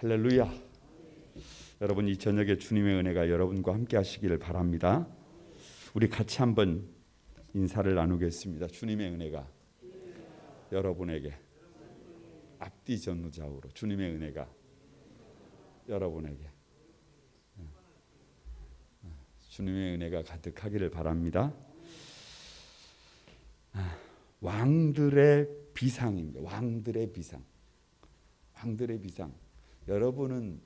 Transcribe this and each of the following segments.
할렐루야. 여러분, 이 저녁에 주님의 은혜가 여러분과 함께 하시기를 바랍니다. 우리 같이 한번 인사를 나누겠습니다. 주님의 은혜가 여러분에게, 앞뒤 전후좌우로 주님의 은혜가 여러분에게, 주님의 은혜가 가득하기를 바랍니다. 왕들의 비상입니다. 왕들의 비상. 왕들의 비상. 여러분은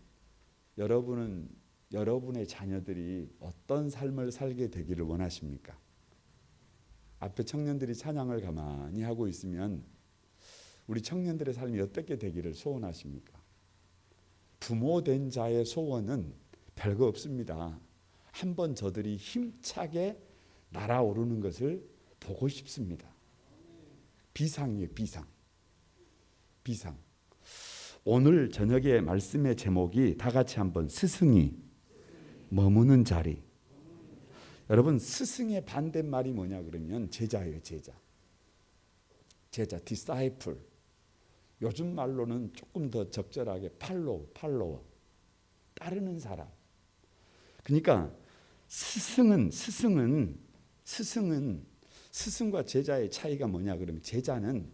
여러분의 자녀들이 어떤 삶을 살게 되기를 원하십니까? 앞에 청년들이 찬양을 가만히 하고 있으면 우리 청년들의 삶이 어떻게 되기를 소원하십니까? 부모된 자의 소원은 별거 없습니다. 한번 저들이 힘차게 날아오르는 것을 보고 싶습니다. 비상이에요, 비상. 비상. 오늘 저녁의 말씀의 제목이 다 같이 한번 스승이 머무는 자리. 여러분, 스승의 반대말이 뭐냐 그러면 제자예요, 제자. 제자, disciple. 요즘 말로는 조금 더 적절하게 팔로워. 따르는 사람. 그러니까 스승과 제자의 차이가 뭐냐 그러면 제자는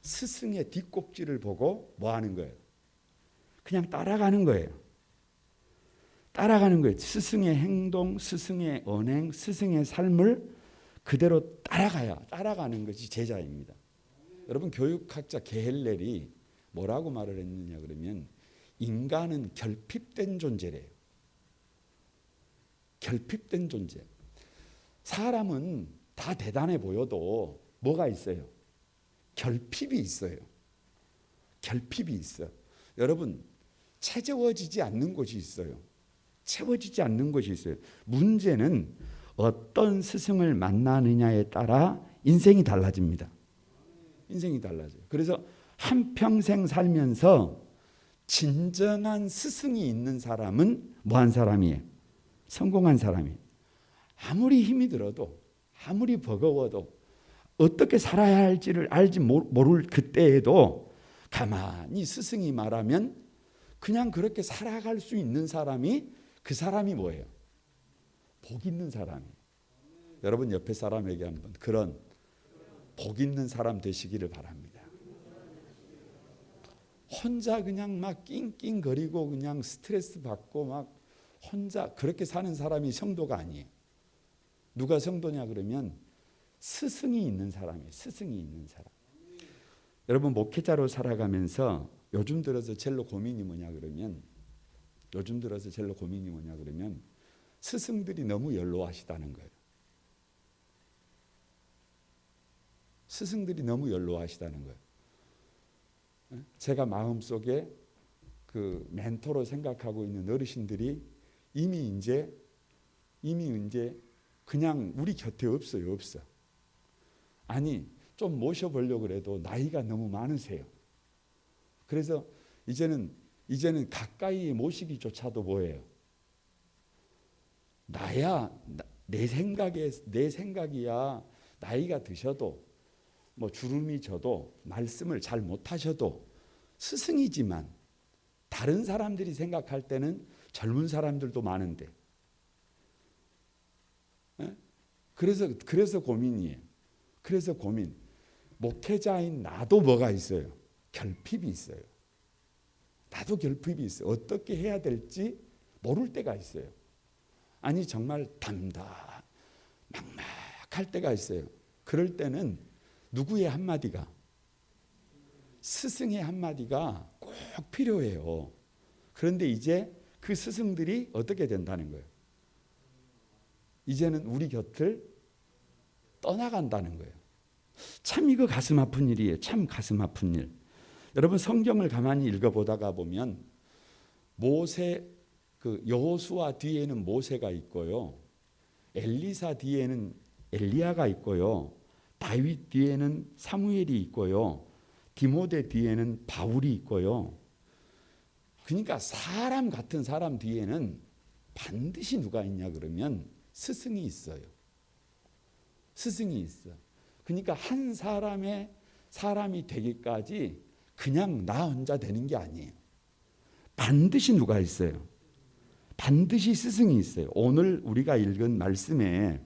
스승의 뒷꼭지를 보고 뭐 하는 거예요? 그냥 따라가는 거예요. 따라가는 거예요. 스승의 행동, 스승의 언행, 스승의 삶을 그대로 따라가는 것이 제자입니다. 여러분, 교육학자 게헬렐이 뭐라고 말을 했느냐 그러면 인간은 결핍된 존재래요. 결핍된 존재. 사람은 다 대단해 보여도 뭐가 있어요? 결핍이 있어요. 결핍이 있어요. 여러분, 채워지지 않는 곳이 있어요. 채워지지 않는 것이 있어요. 문제는 어떤 스승을 만나느냐에 따라 인생이 달라집니다. 인생이 달라져요. 그래서 한평생 살면서 진정한 스승이 있는 사람은 뭐한 사람이에요? 성공한 사람이에요. 아무리 힘이 들어도, 아무리 버거워도, 어떻게 살아야 할지를 알지 모를 그때에도 가만히 스승이 말하면 그냥 그렇게 살아갈 수 있는 사람이, 그 사람이 뭐예요? 복 있는 사람이에요. 여러분, 옆에 사람에게 한번 그런 복 있는 사람 되시기를 바랍니다. 혼자 그냥 막 낑낑거리고 그냥 스트레스 받고 막 혼자 그렇게 사는 사람이 성도가 아니에요. 누가 성도냐 그러면 스승이 있는 사람이에요. 스승이 있는 사람. 여러분, 목회자로 살아가면서 요즘 들어서 제일 고민이 뭐냐 그러면 스승들이 너무 연로하시다는 거예요. 스승들이 너무 연로하시다는 거예요. 제가 마음속에 그 멘토로 생각하고 있는 어르신들이 이미 이제 그냥 우리 곁에 없어요. 없어. 아니, 좀 모셔보려고 해도 나이가 너무 많으세요. 그래서 이제는 가까이 모시기조차도 뭐예요? 내 생각이야 나이가 드셔도 뭐 주름이 져도 말씀을 잘 못하셔도 스승이지만 다른 사람들이 생각할 때는 젊은 사람들도 많은데, 그래서 고민이에요. 그래서 고민. 목회자인 나도 뭐가 있어요? 결핍이 있어요. 나도 결핍이 있어요. 어떻게 해야 될지 모를 때가 있어요. 아니, 정말 막막할 때가 있어요. 그럴 때는 누구의 한마디가, 스승의 한마디가 꼭 필요해요. 그런데 이제 그 스승들이 어떻게 된다는 거예요? 이제는 우리 곁을 떠나간다는 거예요. 참 이거 가슴 아픈 일이에요. 참 가슴 아픈 일. 여러분, 성경을 가만히 읽어보다가 보면 여호수아 뒤에는 모세가 있고요, 엘리사 뒤에는 엘리야가 있고요, 다윗 뒤에는 사무엘이 있고요, 디모데 뒤에는 바울이 있고요. 그러니까 사람 같은 사람 뒤에는 반드시 누가 있냐 그러면 스승이 있어요. 스승이 있어. 그러니까 한 사람이 되기까지 그냥 나 혼자 되는 게 아니에요. 반드시 누가 있어요? 반드시 스승이 있어요. 오늘 우리가 읽은 말씀에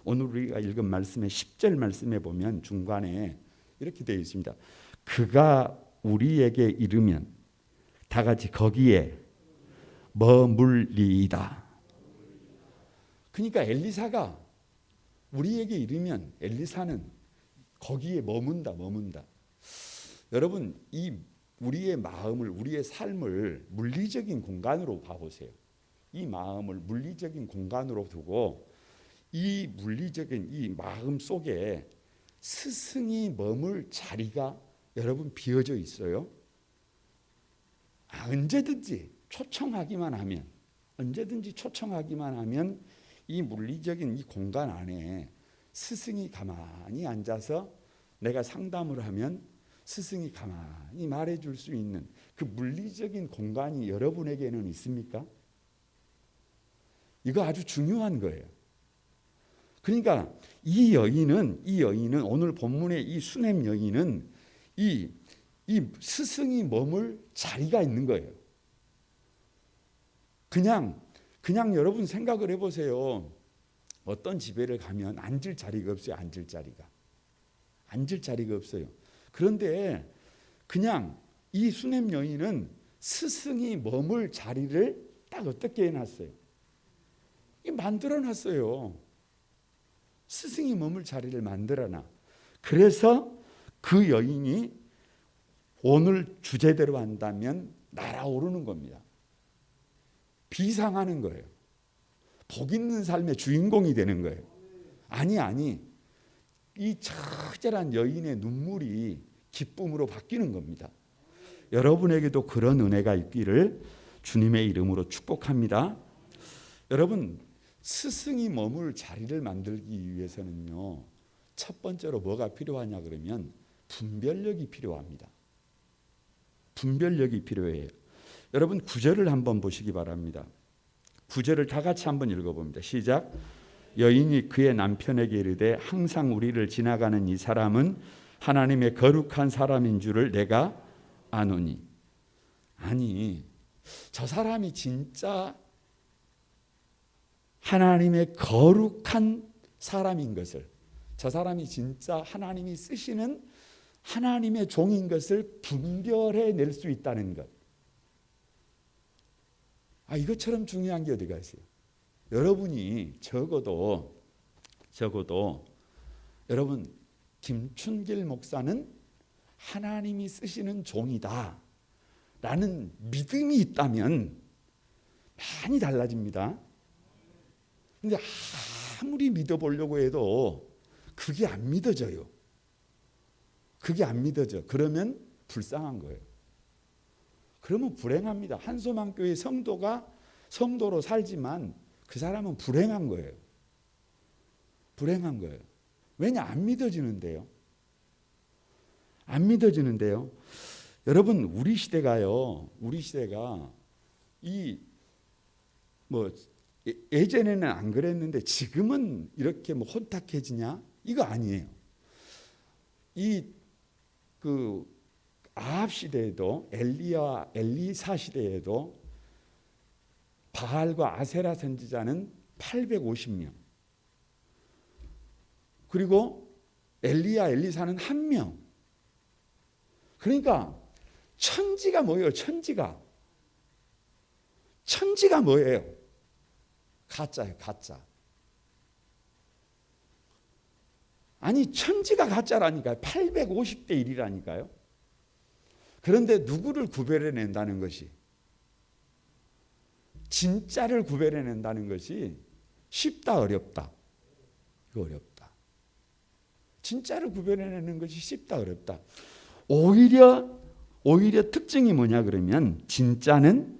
10절 말씀에 보면 중간에 이렇게 되어 있습니다. 그가 우리에게 이르면 다 같이 거기에 머물리이다. 그러니까 엘리사가 우리에게 이르면 엘리사는 거기에 머문다. 여러분, 이 우리의 마음을, 우리의 삶을 물리적인 공간으로 봐보세요. 이 마음을 물리적인 공간으로 두고 이 물리적인 이 마음 속에 스승이 머물 자리가 여러분 비어져 있어요. 언제든지 초청하기만 하면 이 물리적인 이 공간 안에 스승이 가만히 앉아서 내가 상담을 하면 스승이 가만히 말해줄 수 있는 그 물리적인 공간이 여러분에게는 있습니까? 이거 아주 중요한 거예요. 그러니까 이 여인은 오늘 본문의 이 수넴 여인은 이 스승이 머물 자리가 있는 거예요. 그냥 여러분 생각을 해보세요. 어떤 집에를 가면 앉을 자리가 없어요. 앉을 자리가 없어요. 그런데 그냥 이 수넴 여인은 스승이 머물 자리를 딱 어떻게 해놨어요? 만들어놨어요. 스승이 머물 자리를 만들어놔. 그래서 그 여인이 오늘 주제대로 한다면 날아오르는 겁니다. 비상하는 거예요. 복 있는 삶의 주인공이 되는 거예요. 아니. 이 처절한 여인의 눈물이 기쁨으로 바뀌는 겁니다. 여러분에게도 그런 은혜가 있기를 주님의 이름으로 축복합니다. 여러분, 스승이 머물 자리를 만들기 위해서는요, 첫 번째로 뭐가 필요하냐 그러면 분별력이 필요합니다. 분별력이 필요해요. 여러분 9절을 한번 보시기 바랍니다. 9절을 다 같이 한번 읽어봅니다. 시작. 여인이 그의 남편에게 이르되 항상 우리를 지나가는 이 사람은 하나님의 거룩한 사람인 줄을 내가 아노니. 아니, 저 사람이 진짜 하나님의 거룩한 사람인 것을, 저 사람이 진짜 하나님이 쓰시는 하나님의 종인 것을 분별해 낼 수 있다는 것. 이것처럼 중요한 게 어디가 있어요? 여러분이 적어도 여러분 김춘길 목사는 하나님이 쓰시는 종이다 라는 믿음이 있다면 많이 달라집니다. 근데 아무리 믿어보려고 해도 그게 안 믿어져요. 그러면 불쌍한 거예요. 그러면 불행합니다. 한소망교회 성도로 살지만 그 사람은 불행한 거예요. 왜냐? 안 믿어지는데요. 여러분, 우리 시대가 예전에는 안 그랬는데 지금은 이렇게 혼탁해지냐? 이거 아니에요. 아합 시대에도 엘리사 시대에도 바알과 아세라 선지자는 850명. 그리고 엘리사는 1명. 그러니까 천지가 뭐예요? 천지가 뭐예요? 가짜예요, 가짜. 아니, 천지가 가짜라니까요. 850대 1이라니까요. 그런데 누구를 구별해낸다는 것이, 진짜를 구별해낸다는 것이 쉽다, 어렵다? 이거 어렵다. 진짜를 구별해내는 것이 쉽다, 어렵다. 오히려 특징이 뭐냐 그러면 진짜는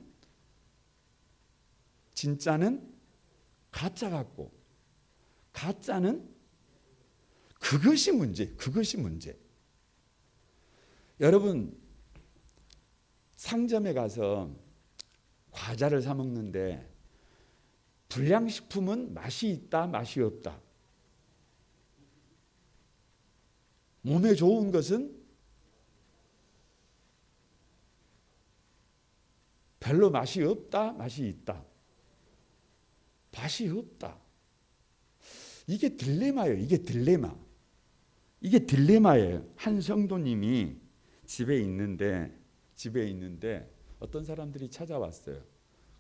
가짜 같고 가짜는 그것이 문제. 여러분, 상점에 가서 과자를 사 먹는데 불량식품은 맛이 있다, 맛이 없다. 몸에 좋은 것은 별로 맛이 없다, 맛이 있다. 맛이 없다. 이게 딜레마예요. 이게 딜레마. 이게 딜레마예요. 한 성도님이 집에 있는데 어떤 사람들이 찾아왔어요.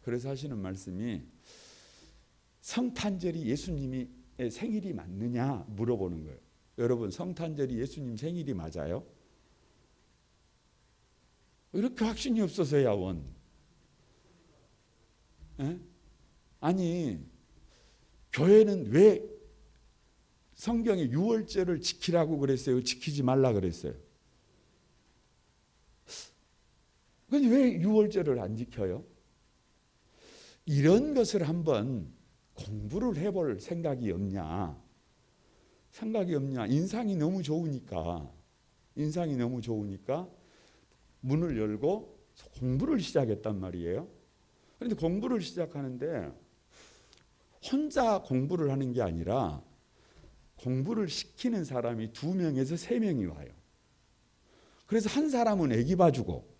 그래서 하시는 말씀이 성탄절이 예수님의 생일이 맞느냐 물어보는 거예요. 여러분, 성탄절이 예수님 생일이 맞아요? 이렇게 확신이 없어서야 원. 에? 아니, 교회는 왜 성경에 유월절을 지키라고 그랬어요? 지키지 말라 그랬어요? 근데 왜 유월절을 안 지켜요? 이런 것을 한번 공부를 해볼 생각이 없냐? 인상이 너무 좋으니까 문을 열고 공부를 시작했단 말이에요. 그런데 공부를 시작하는데 혼자 공부를 하는 게 아니라 공부를 시키는 사람이 2명에서 3명이 와요. 그래서 한 사람은 애기 봐주고,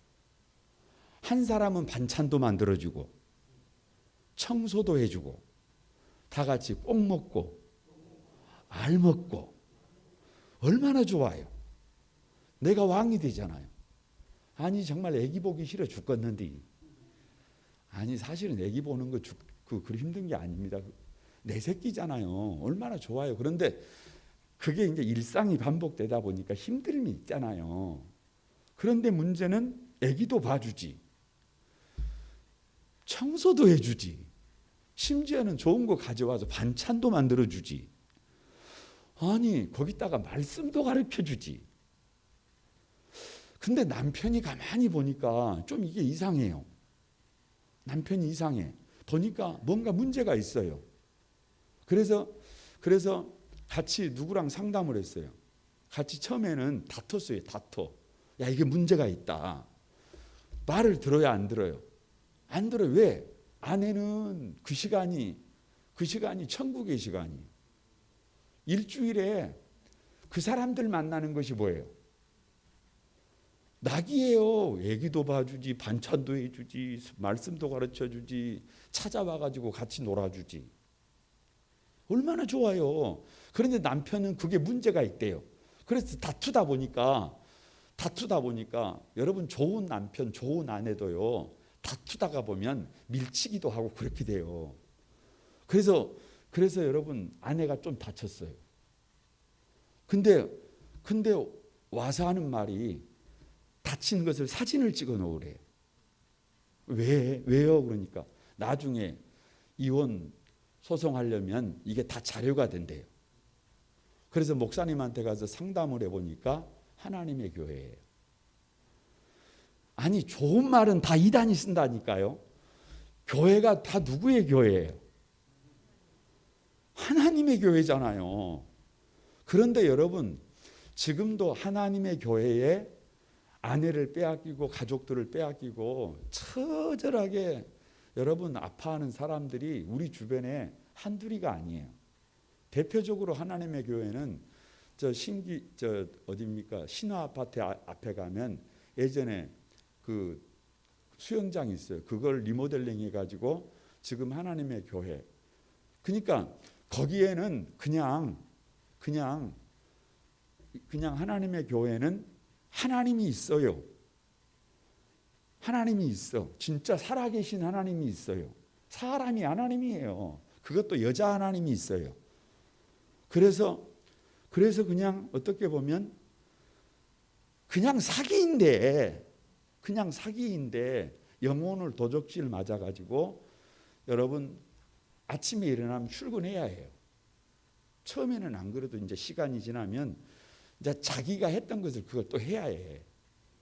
한 사람은 반찬도 만들어주고, 청소도 해주고, 다 같이 꼭 먹고 알 먹고. 얼마나 좋아요. 내가 왕이 되잖아요. 아니, 정말 애기 보기 싫어 죽겠는데. 아니, 사실은 애기 보는 거 그리 힘든 게 아닙니다. 내 새끼잖아요. 얼마나 좋아요. 그런데 그게 이제 일상이 반복되다 보니까 힘듦이 있잖아요. 그런데 문제는 애기도 봐주지, 청소도 해주지, 심지어는 좋은 거 가져와서 반찬도 만들어주지. 아니, 거기다가 말씀도 가르쳐주지. 근데 남편이 가만히 보니까 좀 이게 이상해요. 남편이 이상해. 보니까 뭔가 문제가 있어요. 그래서 같이 누구랑 상담을 했어요. 같이 처음에는 다퉜어요. 야, 이게 문제가 있다. 말을 들어야 안 들어요? 안 들어요. 왜? 아내는 그 시간이 천국의 시간이에요. 일주일에 그 사람들 만나는 것이 뭐예요? 낙이에요. 애기도 봐주지, 반찬도 해주지, 말씀도 가르쳐주지, 찾아와가지고 같이 놀아주지. 얼마나 좋아요. 그런데 남편은 그게 문제가 있대요. 그래서 다투다 보니까 여러분, 좋은 남편, 좋은 아내도요, 다투다가 보면 밀치기도 하고 그렇게 돼요. 그래서 여러분, 아내가 좀 다쳤어요. 근데 와서 하는 말이 다친 것을 사진을 찍어 놓으래요. 왜요? 그러니까 나중에 이혼 소송하려면 이게 다 자료가 된대요. 그래서 목사님한테 가서 상담을 해보니까 하나님의 교회예요. 아니, 좋은 말은 다 이단이 쓴다니까요. 교회가 다 누구의 교회예요? 하나님의 교회잖아요. 그런데 여러분, 지금도 하나님의 교회에 아내를 빼앗기고 가족들을 빼앗기고 처절하게 여러분 아파하는 사람들이 우리 주변에 한둘이가 아니에요. 대표적으로 하나님의 교회는 어디입니까? 신화 아파트 앞에 가면 예전에 그 수영장이 있어요. 그걸 리모델링 해가지고 지금 하나님의 교회. 그러니까 거기에는 그냥 하나님의 교회는 하나님이 있어요. 하나님이 있어. 진짜 살아계신 하나님이 있어요. 사람이 하나님이에요. 그것도 여자 하나님이 있어요. 그래서 그냥 어떻게 보면 그냥 사기인데 영혼을 도적질 맞아가지고 여러분 아침에 일어나면 출근해야 해요. 처음에는 안 그래도 이제 시간이 지나면 이제 자기가 했던 것을 그걸 또 해야 해.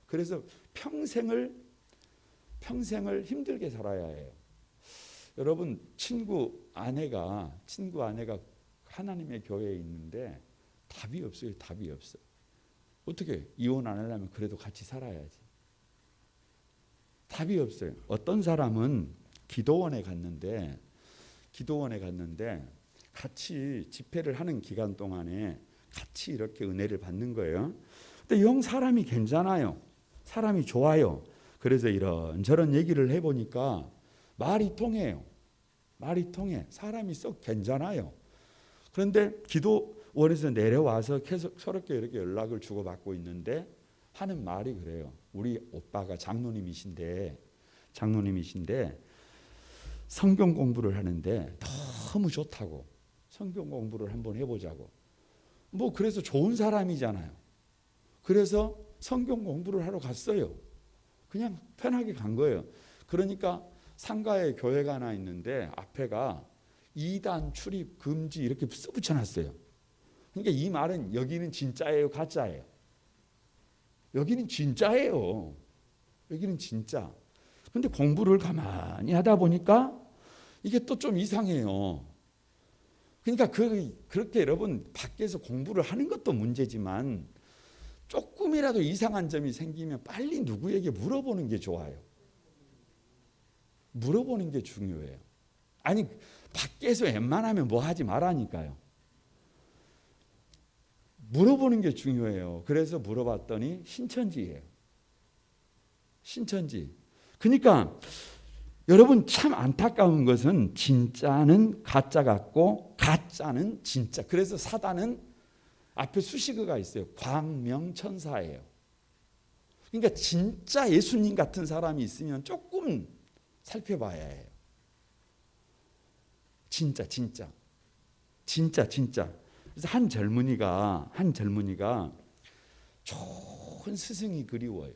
그래서 평생을 힘들게 살아야 해요. 여러분, 친구 아내가 하나님의 교회에 있는데 답이 없어요. 답이 없어. 어떻게 이혼 안 하려면 그래도 같이 살아야지. 답이 없어요. 어떤 사람은 기도원에 갔는데 같이 집회를 하는 기간 동안에 같이 이렇게 은혜를 받는 거예요. 근데 영 사람이 괜찮아요. 사람이 좋아요. 그래서 이런저런 얘기를 해보니까 말이 통해요. 말이 통해. 사람이 썩 괜찮아요. 그런데 기도원에서 내려와서 계속 서럽게 이렇게 연락을 주고받고 있는데 하는 말이 그래요. 우리 오빠가 장로님이신데 성경 공부를 하는데 너무 좋다고, 성경 공부를 한번 해보자고. 뭐 그래서 좋은 사람이잖아요. 그래서 성경 공부를 하러 갔어요. 그냥 편하게 간 거예요. 그러니까 상가에 교회가 하나 있는데 앞에가 2단 출입 금지 이렇게 써붙여놨어요. 그러니까 이 말은 여기는 진짜예요, 가짜예요? 여기는 진짜예요. 여기는 진짜. 근데 공부를 가만히 하다 보니까 이게 또 좀 이상해요. 그러니까 그렇게 여러분 밖에서 공부를 하는 것도 문제지만 조금이라도 이상한 점이 생기면 빨리 누구에게 물어보는 게 좋아요. 물어보는 게 중요해요. 아니 밖에서 웬만하면 뭐 하지 말라니까요. 물어보는 게 중요해요. 그래서 물어봤더니 신천지예요. 신천지. 그러니까 여러분 참 안타까운 것은 진짜는 가짜 같고 가짜는 진짜. 그래서 사단은 앞에 수식어가 있어요. 광명천사예요. 그러니까 진짜 예수님 같은 사람이 있으면 조금 살펴봐야 해요. 진짜. 그래서 한 젊은이가 좋은 스승이 그리워요.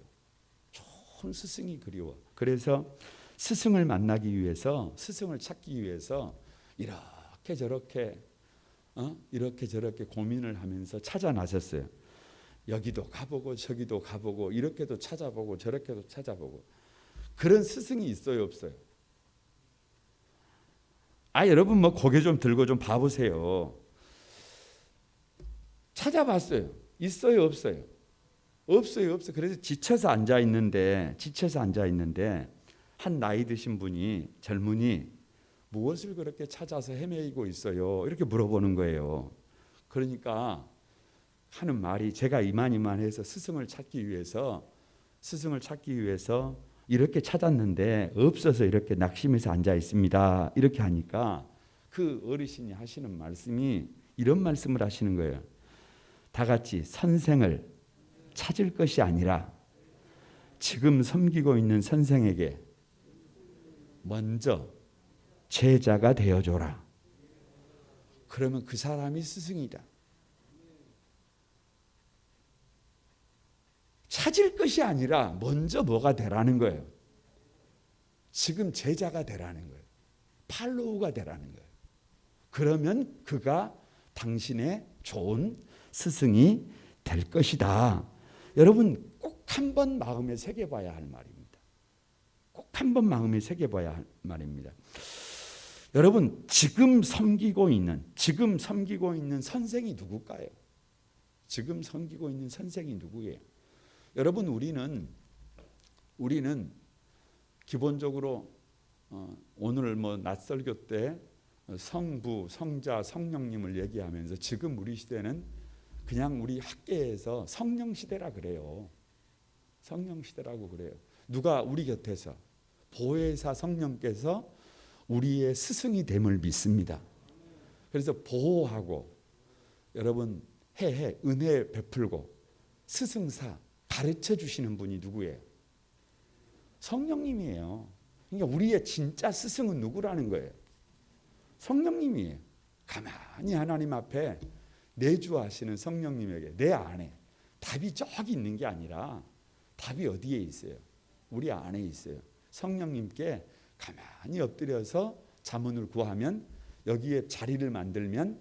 좋은 스승이 그리워. 그래서 스승을 만나기 위해서, 스승을 찾기 위해서 이렇게 저렇게 고민을 하면서 찾아 나섰어요. 여기도 가보고 저기도 가보고 이렇게도 찾아보고 저렇게도 찾아보고. 그런 스승이 있어요, 없어요? 여러분 뭐 고개 좀 들고 좀 봐보세요. 찾아봤어요. 있어요, 없어요? 없어요. 그래서 지쳐서 앉아 있는데 한 나이 드신 분이, 젊은이, 무엇을 그렇게 찾아서 헤매이고 있어요? 이렇게 물어보는 거예요. 그러니까 하는 말이, 제가 이만해서 스승을 찾기 위해서 이렇게 찾았는데 없어서 이렇게 낙심해서 앉아 있습니다. 이렇게 하니까 그 어르신이 하시는 말씀이 이런 말씀을 하시는 거예요. 다 같이 선생을 찾을 것이 아니라 지금 섬기고 있는 선생에게 먼저 제자가 되어줘라. 그러면 그 사람이 스승이다. 찾을 것이 아니라 먼저 뭐가 되라는 거예요. 지금 제자가 되라는 거예요. 팔로우가 되라는 거예요. 그러면 그가 당신의 좋은 스승이 될 것이다. 여러분 꼭 한 번 마음에 새겨봐야 할 말입니다. 꼭 한 번 마음에 새겨봐야 할 말입니다. 여러분 지금 섬기고 있는 선생이 누굴까요? 지금 섬기고 있는 선생이 누구예요? 여러분 우리는 기본적으로 오늘 뭐 낮설교 때 성부, 성자, 성령님을 얘기하면서 지금 우리 시대는 그냥 우리 학계에서 성령 시대라 그래요. 성령 시대라고 그래요. 누가 우리 곁에서 보혜사 성령께서 우리의 스승이 됨을 믿습니다. 그래서 보호하고 여러분 은혜 베풀고 스승사 가르쳐 주시는 분이 누구예요? 성령님이에요. 그러니까 우리의 진짜 스승은 누구라는 거예요? 성령님이에요. 가만히 하나님 앞에 내주하시는 성령님에게 내 안에 답이 저기 있는 게 아니라 답이 어디에 있어요? 우리 안에 있어요. 성령님께 가만히 엎드려서 자문을 구하면 여기에 자리를 만들면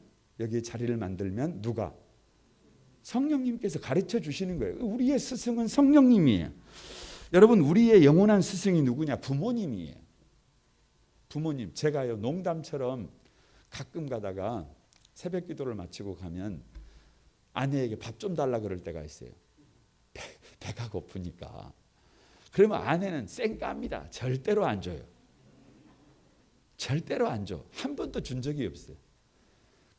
누가? 성령님께서 가르쳐 주시는 거예요. 우리의 스승은 성령님이에요. 여러분 우리의 영원한 스승이 누구냐? 부모님이에요. 부모님. 제가요 농담처럼 가끔 가다가 새벽 기도를 마치고 가면 아내에게 밥 좀 달라 그럴 때가 있어요. 배가 고프니까. 그러면 아내는 쌩깝니다. 절대로 안 줘요. 절대로 안 줘. 한 번도 준 적이 없어요.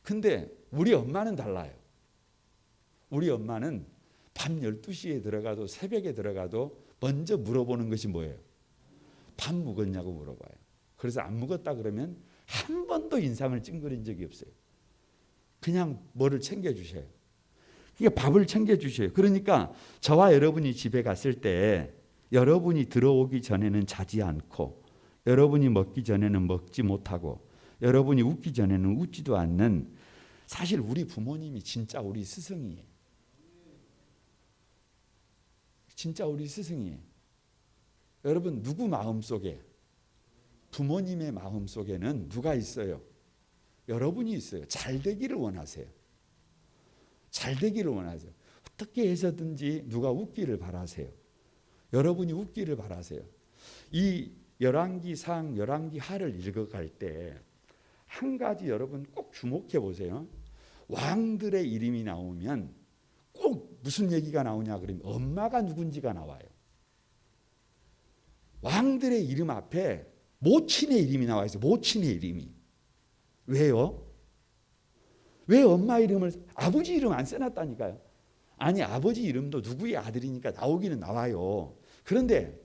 근데 우리 엄마는 달라요. 우리 엄마는 밤 12시에 들어가도 새벽에 들어가도 먼저 물어보는 것이 뭐예요? 밥 먹었냐고 물어봐요. 그래서 안 먹었다 그러면 한 번도 인상을 찡그린 적이 없어요. 그냥 뭐를 챙겨주셔요. 그러니까 밥을 챙겨주셔요. 그러니까 저와 여러분이 집에 갔을 때 여러분이 들어오기 전에는 자지 않고 여러분이 먹기 전에는 먹지 못하고 여러분이 웃기 전에는 웃지도 않는, 사실 우리 부모님이 진짜 우리 스승이에요. 진짜 우리 스승이에요. 여러분, 누구 마음속에, 부모님의 마음속에는 누가 있어요? 여러분이 있어요. 잘 되기를 원하세요. 잘 되기를 원하세요. 어떻게 해서든지 누가 웃기를 바라세요. 여러분이 웃기를 바라세요. 이 열왕기상, 열왕기하를 읽어갈 때 한 가지 여러분 꼭 주목해 보세요. 왕들의 이름이 나오면 꼭 무슨 얘기가 나오냐 그러면 엄마가 누군지가 나와요. 왕들의 이름 앞에 모친의 이름이 나와 있어요. 모친의 이름이. 왜요? 왜 엄마 이름을, 아버지 이름 안 써놨다니까요. 아니, 아버지 이름도 누구의 아들이니까 나오기는 나와요. 그런데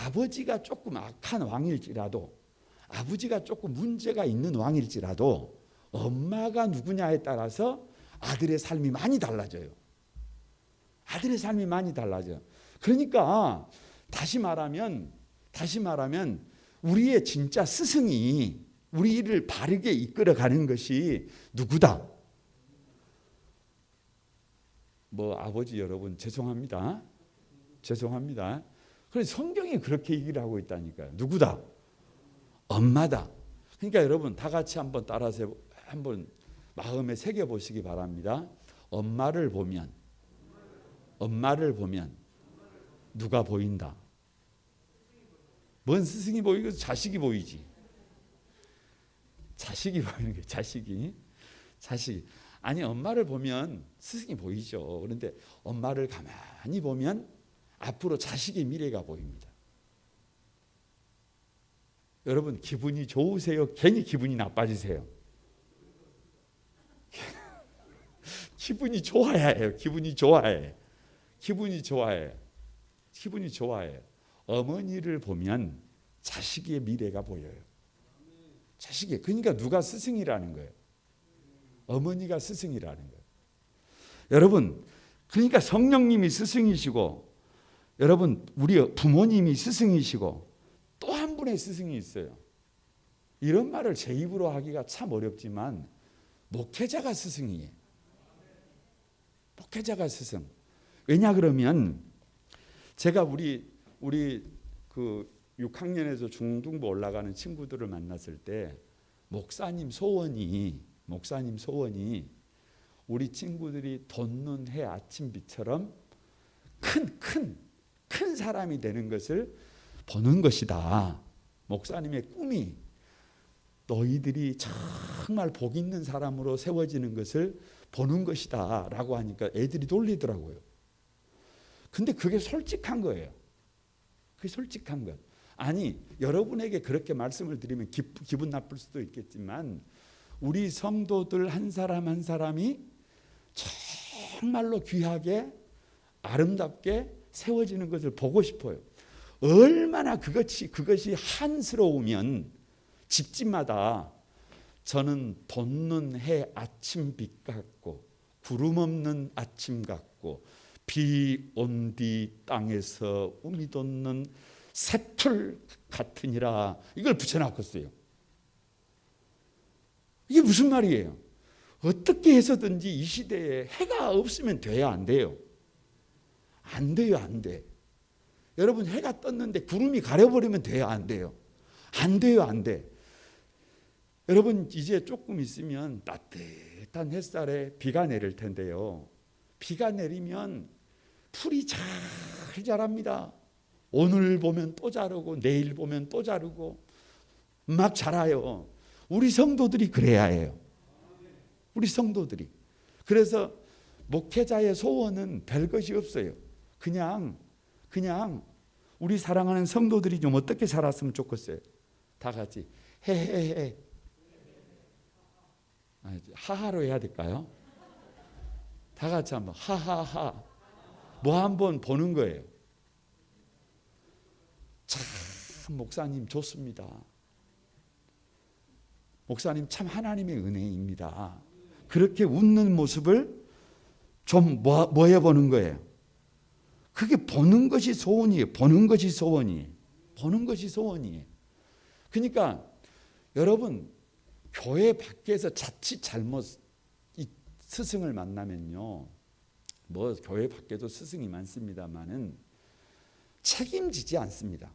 아버지가 조금 악한 왕일지라도, 아버지가 조금 문제가 있는 왕일지라도 엄마가 누구냐에 따라서 아들의 삶이 많이 달라져요. 아들의 삶이 많이 달라져요. 그러니까 다시 말하면 우리의 진짜 스승이 우리를 바르게 이끌어가는 것이 누구다? 뭐 아버지 여러분 죄송합니다. 죄송합니다. 그래서 성경이 그렇게 얘기를 하고 있다니까요. 누구다? 엄마다. 그러니까 여러분 다 같이 한번 따라서 한번 마음에 새겨 보시기 바랍니다. 엄마를 보면 누가 보인다? 뭔 스승이 보이고 자식이 보이지. 자식이 보이는 거예요. 자식이. 아니, 엄마를 보면 스승이 보이죠. 그런데 엄마를 가만히 보면 앞으로 자식의 미래가 보입니다. 여러분 기분이 좋으세요? 괜히 기분이 나빠지세요? 기분이 좋아야 해요. 기분이 좋아해. 어머니를 보면 자식의 미래가 보여요. 자식이. 그러니까 누가 스승이라는 거예요? 어머니가 스승이라는 거예요. 여러분, 그러니까 성령님이 스승이시고, 여러분 우리 부모님이 스승이시고, 또 한 분의 스승이 있어요. 이런 말을 제 입으로 하기가 참 어렵지만 목회자가 스승이에요. 목회자가 스승. 왜냐 그러면 제가 우리 그 6학년에서 중등부 올라가는 친구들을 만났을 때 목사님 소원이 우리 친구들이 돋는 해 아침빛처럼 큰 사람이 되는 것을 보는 것이다. 목사님의 꿈이 너희들이 정말 복 있는 사람으로 세워지는 것을 보는 것이다 라고 하니까 애들이 놀리더라고요. 근데 그게 솔직한 거예요. 그게 솔직한 것. 아니, 여러분에게 그렇게 말씀을 드리면 기분 나쁠 수도 있겠지만 우리 성도들 한 사람 한 사람이 정말로 귀하게 아름답게 세워지는 것을 보고 싶어요. 얼마나 그것이 한스러우면 집집마다 저는 돋는 해 아침빛 같고 구름 없는 아침 같고 비 온 뒤 땅에서 우미 돋는 새풀 같으니라, 이걸 붙여놨겠어요. 이게 무슨 말이에요? 어떻게 해서든지 이 시대에 해가 없으면 돼야 안 돼요? 안 돼. 여러분 해가 떴는데 구름이 가려버리면 돼요? 안 돼요? 안 돼. 여러분 이제 조금 있으면 따뜻한 햇살에 비가 내릴 텐데요. 비가 내리면 풀이 잘 자랍니다. 오늘 보면 또 자르고 내일 보면 또 자르고 막 자라요. 우리 성도들이 그래야 해요. 우리 성도들이. 그래서 목회자의 소원은 별것이 없어요. 그냥 우리 사랑하는 성도들이 좀 어떻게 살았으면 좋겠어요. 다 같이 헤헤헤. 하하로 해야 될까요? 다 같이 한번 하하하. 뭐 한번 보는 거예요. 참 목사님 좋습니다. 목사님 참 하나님의 은혜입니다. 그렇게 웃는 모습을 좀 뭐 해보는 거예요. 그게 보는 것이 소원이에요. 보는 것이 소원이에요. 보는 것이 소원이에요. 그러니까 여러분 교회 밖에서 자칫 잘못 이 스승을 만나면요. 뭐 교회 밖에도 스승이 많습니다만은 책임지지 않습니다.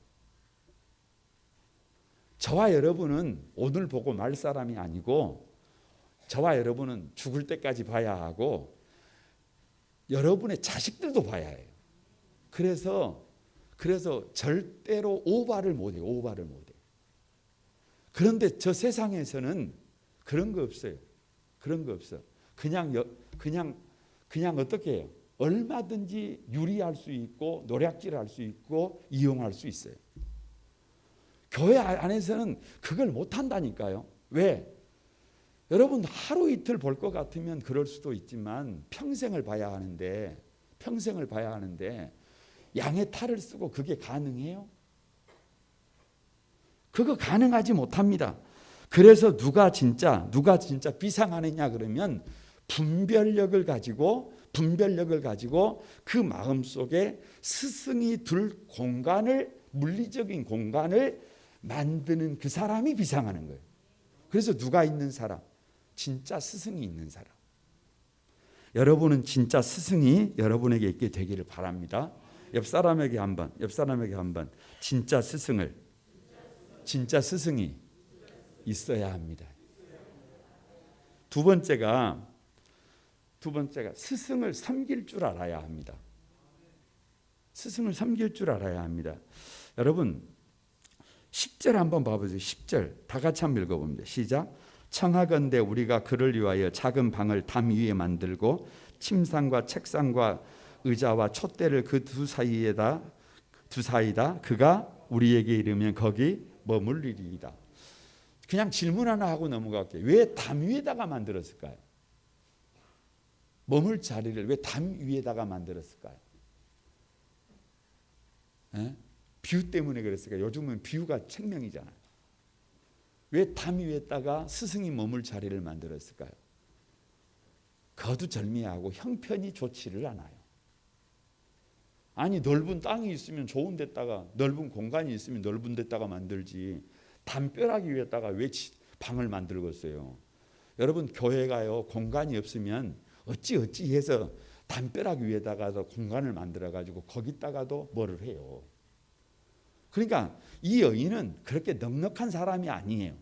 저와 여러분은 오늘 보고 말 사람이 아니고 저와 여러분은 죽을 때까지 봐야 하고 여러분의 자식들도 봐야 해요. 그래서 절대로 오바를 못 해요. 오바를 못 해요. 그런데 저 세상에서는 그런 거 없어요. 그런 거 없어. 그냥 어떻게 해요? 얼마든지 유리할 수 있고 노략질할 수 있고 이용할 수 있어요. 교회 안에서는 그걸 못 한다니까요. 왜? 여러분 하루 이틀 볼 것 같으면 그럴 수도 있지만 평생을 봐야 하는데 양의 탈을 쓰고 그게 가능해요? 그거 가능하지 못합니다. 그래서 누가 진짜 비상하느냐 그러면 분별력을 가지고 그 마음속에 스승이 둘 공간을 물리적인 공간을 만드는 그 사람이 비상하는 거예요. 그래서 누가 있는 사람? 진짜 스승이 있는 사람. 여러분은 진짜 스승이 여러분에게 있게 되기를 바랍니다. 옆 사람에게 한번 진짜 스승이 있어야 합니다. 두 번째가 스승을 섬길 줄 알아야 합니다. 스승을 섬길 줄 알아야 합니다. 여러분 10절 한번 봐보세요. 10절 다 같이 한번 읽어봅니다. 시작. 청하건대 우리가 그를 위하여 작은 방을 담 위에 만들고 침상과 책상과 의자와 촛대를 그 두 사이다. 그가 우리에게 이르면 거기 머물리리이다. 그냥 질문 하나 하고 넘어갈게요. 왜 담 위에다가 만들었을까요? 머물 자리를 왜 담 위에다가 만들었을까요? 뷰 때문에 그랬을까요? 요즘은 뷰가 생명이잖아요. 왜 담 위에다가 스승이 머물 자리를 만들었을까요? 거두절미하고 형편이 좋지를 않아요. 아니 넓은 땅이 있으면 좋은 데다가 넓은 공간이 있으면 넓은 데다가 만들지 담벼락 위에다가 왜 방을 만들겠어요? 여러분 교회가요 공간이 없으면 어찌 해서 담벼락 위에다가도 공간을 만들어 가지고 거기다가도 뭐를 해요. 그러니까 이 여인은 그렇게 넉넉한 사람이 아니에요.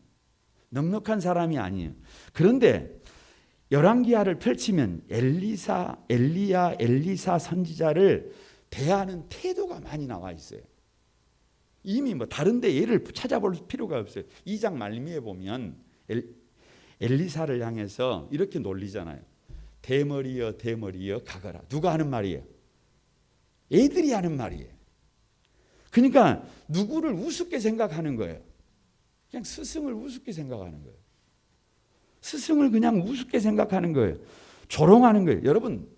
그런데 열왕기하를 펼치면 엘리사 선지자를 대하는 태도가 많이 나와 있어요. 이미 뭐 다른데 예를 찾아볼 필요가 없어요. 2장 말미에 보면 엘리사를 향해서 이렇게 놀리잖아요. 대머리여 가거라. 누가 하는 말이에요? 애들이 하는 말이에요. 그러니까 누구를 우습게 생각하는 거예요. 그냥 스승을 우습게 생각하는 거예요. 스승을 그냥 우습게 생각하는 거예요. 조롱하는 거예요. 여러분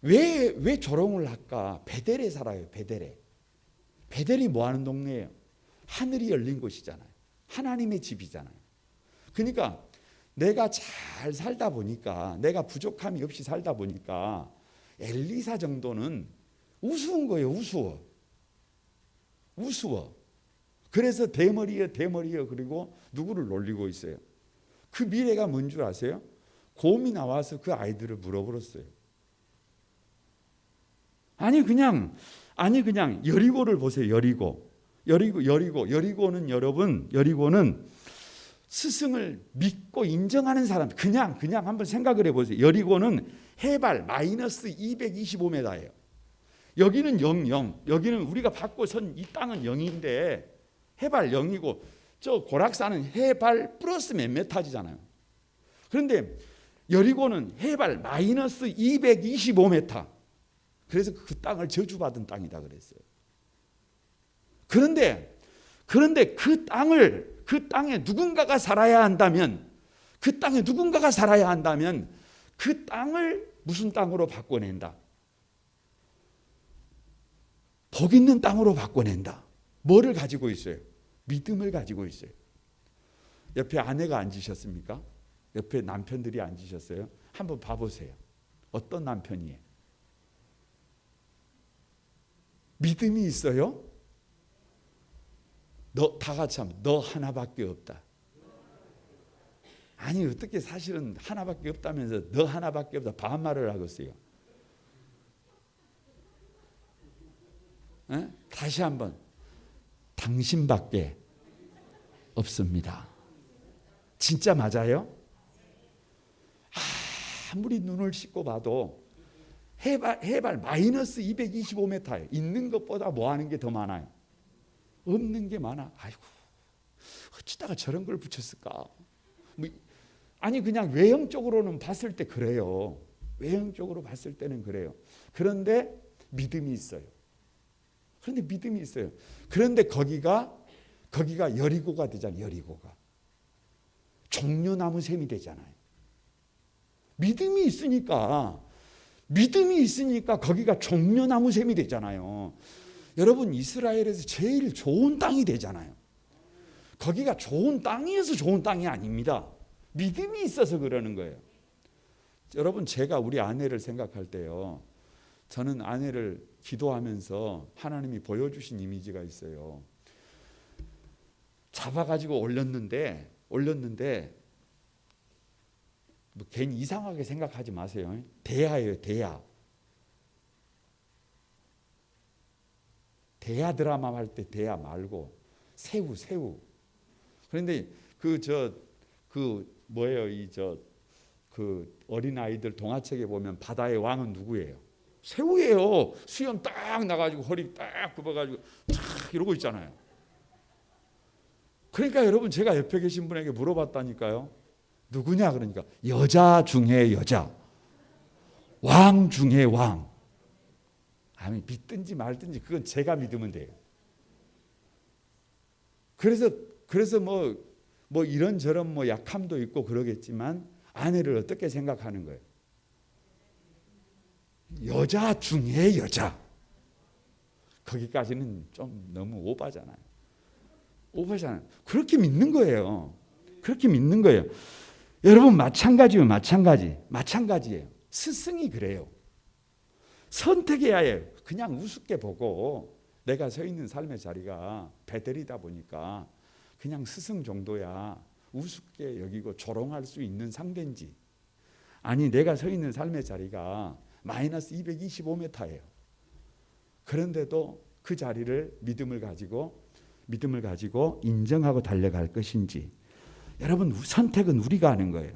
왜 조롱을 할까? 베델에 살아요. 베델이 뭐 하는 동네예요? 하늘이 열린 곳이잖아요. 하나님의 집이잖아요. 그러니까 내가 잘 살다 보니까 내가 부족함이 없이 살다 보니까 엘리사 정도는 우스운 거예요. 우스워. 그래서 대머리여 그리고 누구를 놀리고 있어요. 그 미래가 뭔 줄 아세요? 곰이 나와서 그 아이들을 물어버렸어요. 아니 그냥 여리고를 보세요. 여리고는 여러분 스승을 믿고 인정하는 사람. 그냥 한번 생각을 해보세요. 여리고는 해발 마이너스 225m예요. 여기는 0. 여기는 우리가 받고 선 이 땅은 0인데 해발 0이고 저 고락산은 해발 플러스 몇 메타지잖아요. 그런데 여리고는 해발 마이너스 225m. 그래서 그 땅을 저주받은 땅이다 그랬어요. 그런데 그 땅에 누군가가 살아야 한다면 그 땅을 무슨 땅으로 바꿔낸다? 복 있는 땅으로 바꿔낸다. 뭐를 가지고 있어요? 믿음을 가지고 있어요. 옆에 아내가 앉으셨습니까? 옆에 남편들이 앉으셨어요? 한번 봐보세요. 어떤 남편이에요? 믿음이 있어요? 다 같이 하면 너 하나밖에 없다. 아니 어떻게 사실은 하나밖에 없다면서 너 하나밖에 없다 반말을 하고 있어요. 에? 다시 한번 당신밖에 없습니다. 진짜 맞아요? 아무리 눈을 씻고 봐도 해발 마이너스 225m예요. 있는 것보다 뭐 하는 게 더 많아요? 없는 게 많아. 아이고 어찌다가 저런 걸 붙였을까? 아니 그냥 외형적으로는 봤을 때 그래요. 외형적으로 봤을 때는 그래요. 그런데 믿음이 있어요. 그런데 거기가 여리고가 되잖아요. 여리고가 종려나무 샘이 되잖아요. 믿음이 있으니까 거기가 종려나무 샘이 되잖아요. 여러분 이스라엘에서 제일 좋은 땅이 되잖아요. 거기가 좋은 땅이어서 좋은 땅이 아닙니다. 믿음이 있어서 그러는 거예요. 여러분 제가 우리 아내를 생각할 때요. 저는 아내를 기도하면서 하나님이 보여주신 이미지가 있어요. 잡아가지고 올렸는데 뭐 괜히 이상하게 생각하지 마세요. 대야예요. 대야 드라마 할 때 대야 말고 새우. 그런데 그 어린 아이들 동화책에 보면 바다의 왕은 누구예요? 새우예요. 수염 딱 나가지고 허리 딱 굽어가지고 탁 이러고 있잖아요. 그러니까 여러분 제가 옆에 계신 분에게 물어봤다니까요. 누구냐 그러니까 여자 중에 여자, 왕 중에 왕. 아니 믿든지 말든지 그건 제가 믿으면 돼요. 그래서 뭐 이런저런 뭐 약함도 있고 그러겠지만 아내를 어떻게 생각하는 거예요? 여자 중에 여자. 거기까지는 좀 너무 오바잖아요. 그렇게 믿는 거예요. 여러분 마찬가지예요. 스승이 그래요. 선택해야 해요. 그냥 우습게 보고 내가 서 있는 삶의 자리가 베델이다 보니까 그냥 스승 정도야 우습게 여기고 조롱할 수 있는 상대인지, 아니 내가 서 있는 삶의 자리가 마이너스 225m예요. 그런데도 그 자리를 믿음을 가지고 인정하고 달려갈 것인지, 여러분 선택은 우리가 하는 거예요.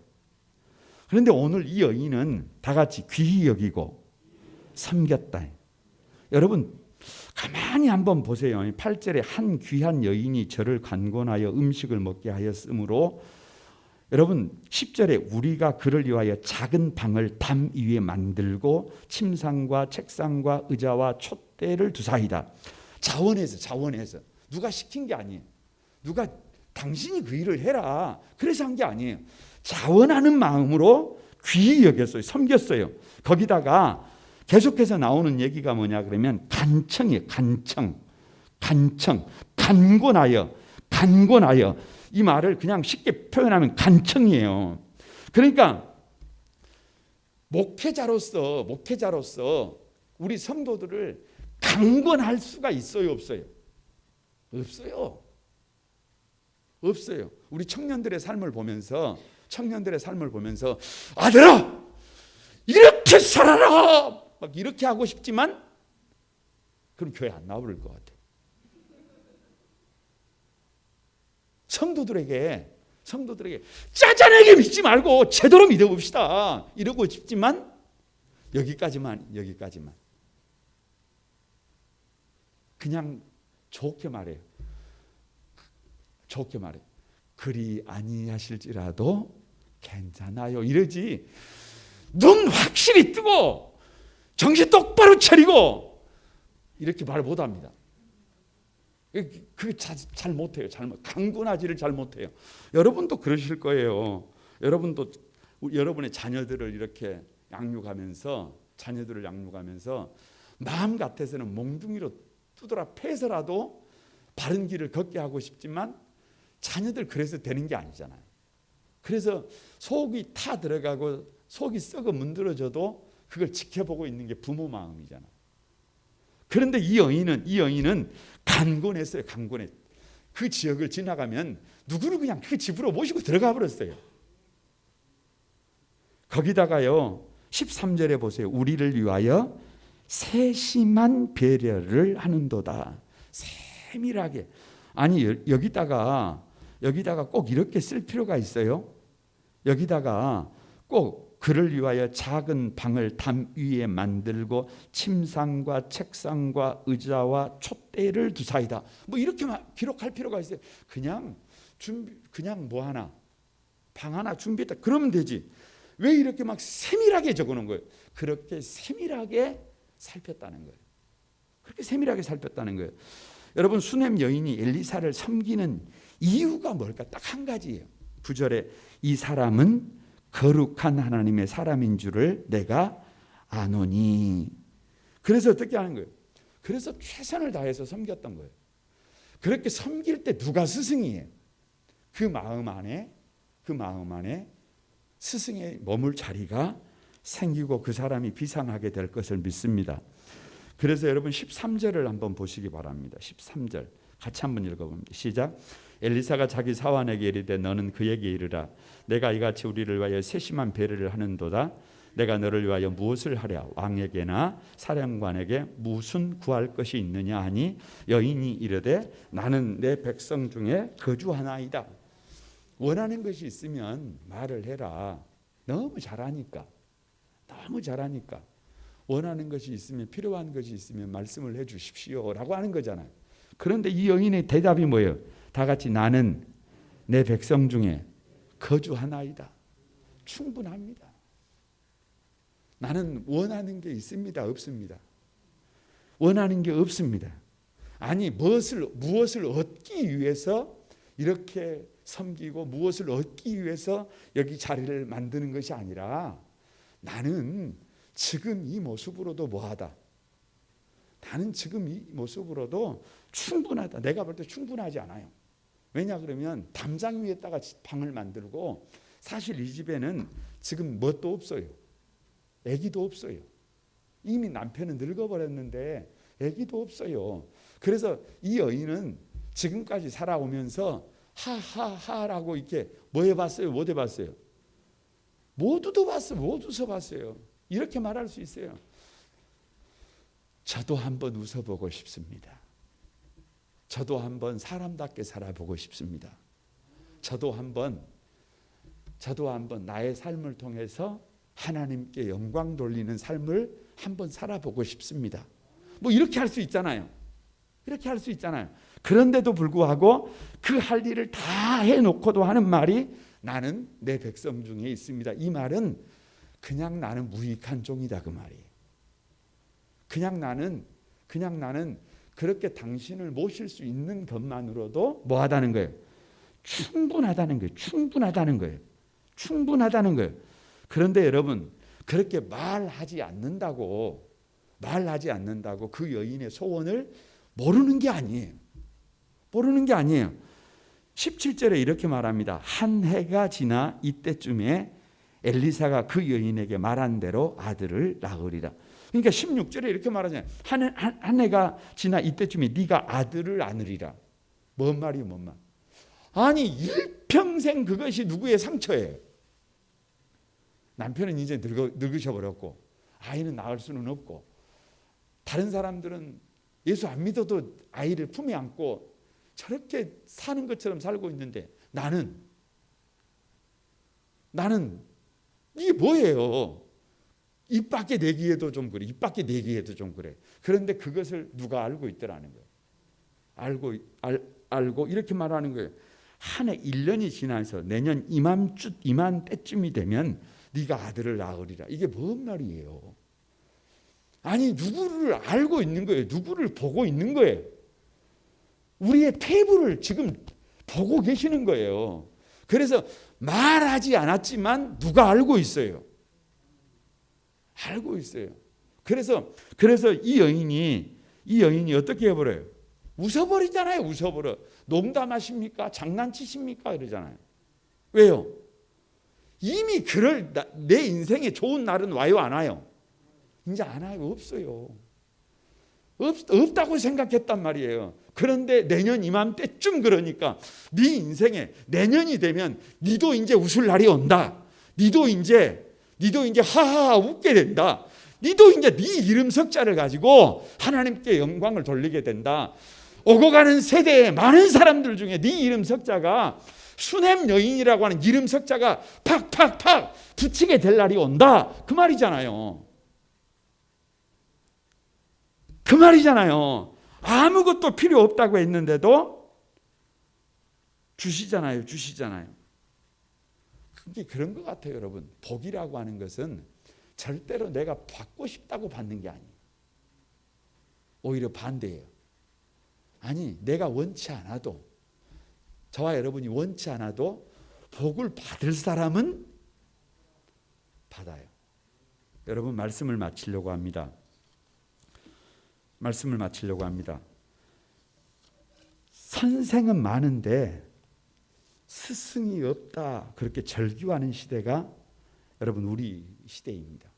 그런데 오늘 이 여인은 다 같이 귀히 여기고 섬겼다. 여러분 가만히 한번 보세요. 8절에 한 귀한 여인이 저를 간곤하여 음식을 먹게 하였으므로, 여러분 10절에 우리가 그를 위하여 작은 방을 담 위에 만들고 침상과 책상과 의자와 촛대를 두사이다. 자원해서 누가 시킨 게 아니에요. 누가 당신이 그 일을 해라 그래서 한 게 아니에요. 자원하는 마음으로 귀히 여겼어요. 섬겼어요. 거기다가 계속해서 나오는 얘기가 뭐냐 그러면 간청이에요. 간곤하여. 이 말을 그냥 쉽게 표현하면 간청이에요. 그러니까 목회자로서 우리 성도들을 강권할 수가 있어요, 없어요? 없어요. 우리 청년들의 삶을 보면서 아들아 이렇게 살아라 막 이렇게 하고 싶지만 그럼 교회 안 나올 것 같아. 성도들에게 짜잔하게 믿지 말고 제대로 믿어봅시다 이러고 싶지만 여기까지만 그냥 좋게 말해요. 그리 아니하실지라도 괜찮아요 이러지, 눈 확실히 뜨고 정신 똑바로 차리고 이렇게 말 못합니다. 그게 잘 못해요. 강군하지를 잘 못해요. 여러분도 그러실 거예요. 여러분도 여러분의 자녀들을 이렇게 양육하면서 마음 같아서는 몽둥이로 두드려 패서라도 바른 길을 걷게 하고 싶지만 자녀들 그래서 되는 게 아니잖아요. 그래서 속이 타 들어가고 속이 썩어 문드러져도 그걸 지켜보고 있는 게 부모 마음이잖아요. 그런데 이 여인은 간곤했어요. 간곤해. 그 지역을 지나가면 누구를 그냥 그 집으로 모시고 들어가 버렸어요. 거기다가요 13절에 보세요. 우리를 위하여 세심한 배려를 하는도다. 세밀하게. 아니 여기다가 꼭 이렇게 쓸 필요가 있어요? 여기다가 꼭 그를 위하여 작은 방을 담 위에 만들고 침상과 책상과 의자와 촛대를 두사이다. 뭐 이렇게만 기록할 필요가 있어요? 그냥 뭐 하나 방 하나 준비했다. 그러면 되지. 왜 이렇게 막 세밀하게 적어놓은 거예요? 그렇게 세밀하게 살폈다는 거예요. 그렇게 세밀하게 살폈다는 거예요. 여러분 수넴 여인이 엘리사를 섬기는 이유가 뭘까? 딱 한 가지예요. 9절에 이 사람은 거룩한 하나님의 사람인 줄을 내가 아노니. 그래서 어떻게 하는 거예요? 그래서 최선을 다해서 섬겼던 거예요. 그렇게 섬길 때 누가 스승이에요? 그 마음 안에 스승의 머물 자리가 생기고 그 사람이 비상하게 될 것을 믿습니다. 그래서 여러분 13절을 한번 보시기 바랍니다. 13절 같이 한번 읽어봅니다. 시작. 엘리사가 자기 사환에게 이르되 너는 그에게 이르라. 내가 이같이 우리를 위하여 세심한 배려를 하는도다. 내가 너를 위하여 무엇을 하랴? 왕에게나 사령관에게 무슨 구할 것이 있느냐 하니 여인이 이르되 나는 내 백성 중에 거주하나이다. 원하는 것이 있으면 말을 해라. 너무 잘하니까. 원하는 것이 있으면 필요한 것이 있으면 말씀을 해 주십시오라고 하는 거잖아요. 그런데 이 여인의 대답이 뭐예요? 다 같이 나는 내 백성 중에 거주하나이다. 충분합니다. 나는 원하는 게 있습니다. 없습니다. 원하는 게 없습니다. 아니 무엇을 얻기 위해서 이렇게 섬기고 무엇을 얻기 위해서 여기 자리를 만드는 것이 아니라 나는 지금 이 모습으로도 뭐하다. 나는 지금 이 모습으로도 충분하다. 내가 볼 때 충분하지 않아요. 왜냐 그러면 담장 위에다가 방을 만들고 사실 이 집에는 지금 뭣도 없어요. 아기도 없어요. 이미 남편은 늙어버렸는데 아기도 없어요. 그래서 이 여인은 지금까지 살아오면서 하하하라고 이렇게 뭐 해봤어요? 못 해봤어요? 모두도 봤어요. 모두서 봤어요. 이렇게 말할 수 있어요. 저도 한번 웃어보고 싶습니다. 저도 한번 사람답게 살아보고 싶습니다. 저도 한번 나의 삶을 통해서 하나님께 영광 돌리는 삶을 한번 살아보고 싶습니다. 뭐 이렇게 할 수 있잖아요. 이렇게 할 수 있잖아요. 그런데도 불구하고 그 할 일을 다 해놓고도 하는 말이 나는 내 백성 중에 있습니다. 이 말은 그냥 나는 무익한 종이다 그 말이에요. 그냥 나는 그렇게 당신을 모실 수 있는 것만으로도 뭐하다는 거예요? 충분하다는 거예요. 그런데 여러분 그렇게 말하지 않는다고 그 여인의 소원을 모르는 게 아니에요. 17절에 이렇게 말합니다. 한 해가 지나 이때쯤에 엘리사가 그 여인에게 말한 대로 아들을 낳으리라. 그러니까 16절에 이렇게 말하잖아요. 한 해가 지나 이때쯤에 네가 아들을 낳으리라. 뭔 말이에요? 뭔 말? 아니 일평생 그것이 누구의 상처예요? 남편은 이제 늙으셔버렸고 아이는 낳을 수는 없고 다른 사람들은 예수 안 믿어도 아이를 품에 안고 저렇게 사는 것처럼 살고 있는데 나는 이게 뭐예요? 입 밖에 내기에도 좀 그래. 그런데 그것을 누가 알고 있더라는 거예요. 알고 이렇게 말하는 거예요. 한 해 1년이 지나서 내년 이맘때쯤이 되면 네가 아들을 낳으리라. 이게 뭔 말이에요? 아니 누구를 알고 있는 거예요? 누구를 보고 있는 거예요? 우리의 태부를 지금 보고 계시는 거예요. 그래서 말하지 않았지만 누가 알고 있어요. 그래서 이 여인이 어떻게 해버려요? 웃어버리잖아요. 웃어버려. 농담하십니까? 장난치십니까? 그러잖아요. 왜요? 이미 그럴 내 인생에 좋은 날은 와요, 안 와요? 이제 안 와요. 없어요. 없다고 생각했단 말이에요. 그런데 내년 이맘때쯤 그러니까 네 인생에 내년이 되면 니도 이제 웃을 날이 온다. 니도 이제 하하하 웃게 된다. 니도 이제 네 이름 석자를 가지고 하나님께 영광을 돌리게 된다. 오고 가는 세대에 많은 사람들 중에 네 이름 석자가 수냄 여인이라고 하는 이름 석자가 팍팍팍 붙이게 될 날이 온다. 그 말이잖아요. 그 말이잖아요. 아무것도 필요 없다고 했는데도 주시잖아요. 그게 그런 것 같아요, 여러분. 복이라고 하는 것은 절대로 내가 받고 싶다고 받는 게 아니에요. 오히려 반대예요. 아니, 내가 원치 않아도, 저와 여러분이 원치 않아도 복을 받을 사람은 받아요. 여러분, 말씀을 마치려고 합니다. 선생은 많은데 스승이 없다, 그렇게 절규하는 시대가 여러분 우리 시대입니다.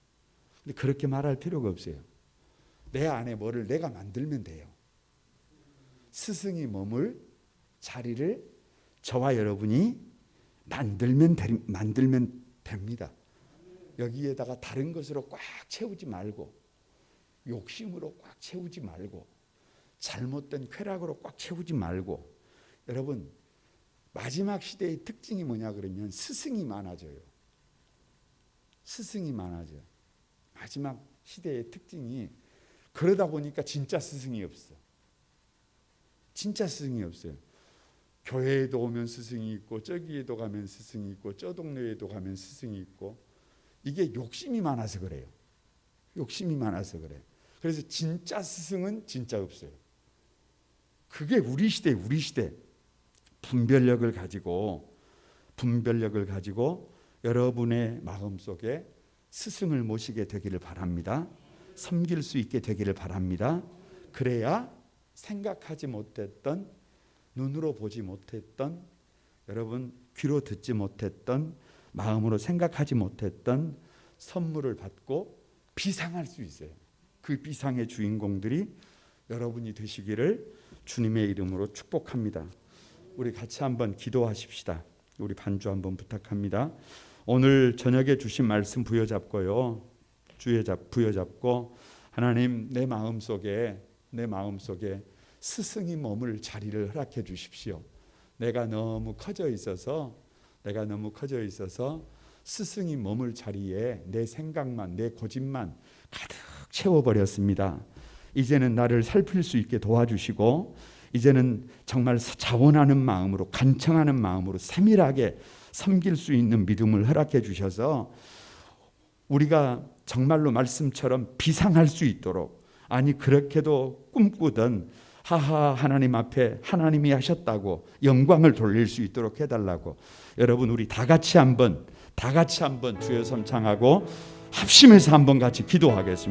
근데 그렇게 말할 필요가 없어요. 내 안에 뭐를 내가 만들면 돼요. 스승이 머물 자리를 저와 여러분이 만들면 됩니다. 여기에다가 다른 것으로 꽉 채우지 말고, 욕심으로 꽉 채우지 말고, 잘못된 쾌락으로 꽉 채우지 말고. 여러분, 마지막 시대의 특징이 뭐냐 그러면 스승이 많아져요. 마지막 시대의 특징이, 그러다 보니까 진짜 스승이 없어요. 교회에도 오면 스승이 있고, 저기에도 가면 스승이 있고, 저 동네에도 가면 스승이 있고. 이게 욕심이 많아서 그래요. 그래서 진짜 스승은 진짜 없어요. 그게 우리 시대. 분별력을 가지고 여러분의 마음속에 스승을 모시게 되기를 바랍니다. 섬길 수 있게 되기를 바랍니다. 그래야 생각하지 못했던, 눈으로 보지 못했던, 여러분 귀로 듣지 못했던, 마음으로 생각하지 못했던 선물을 받고 비상할 수 있어요. 그 비상의 주인공들이 여러분이 되시기를 주님의 이름으로 축복합니다. 우리 같이 한번 기도하십시다. 우리 반주 한번 부탁합니다. 오늘 저녁에 주신 말씀 부여잡고 하나님, 내 마음속에 스승이 머물 자리를 허락해 주십시오. 내가 너무 커져 있어서 스승이 머물 자리에 내 생각만, 내 고집만 가득 채워버렸습니다. 이제는 나를 살필 수 있게 도와주시고, 이제는 정말 자원하는 마음으로, 간청하는 마음으로 세밀하게 섬길 수 있는 믿음을 허락해 주셔서 우리가 정말로 말씀처럼 비상할 수 있도록, 아니 그렇게도 꿈꾸던 하하 하나님 앞에 하나님이 하셨다고 영광을 돌릴 수 있도록 해달라고. 여러분, 우리 다 같이 한번 주여 섬창하고 합심해서 한번 같이 기도하겠습니다.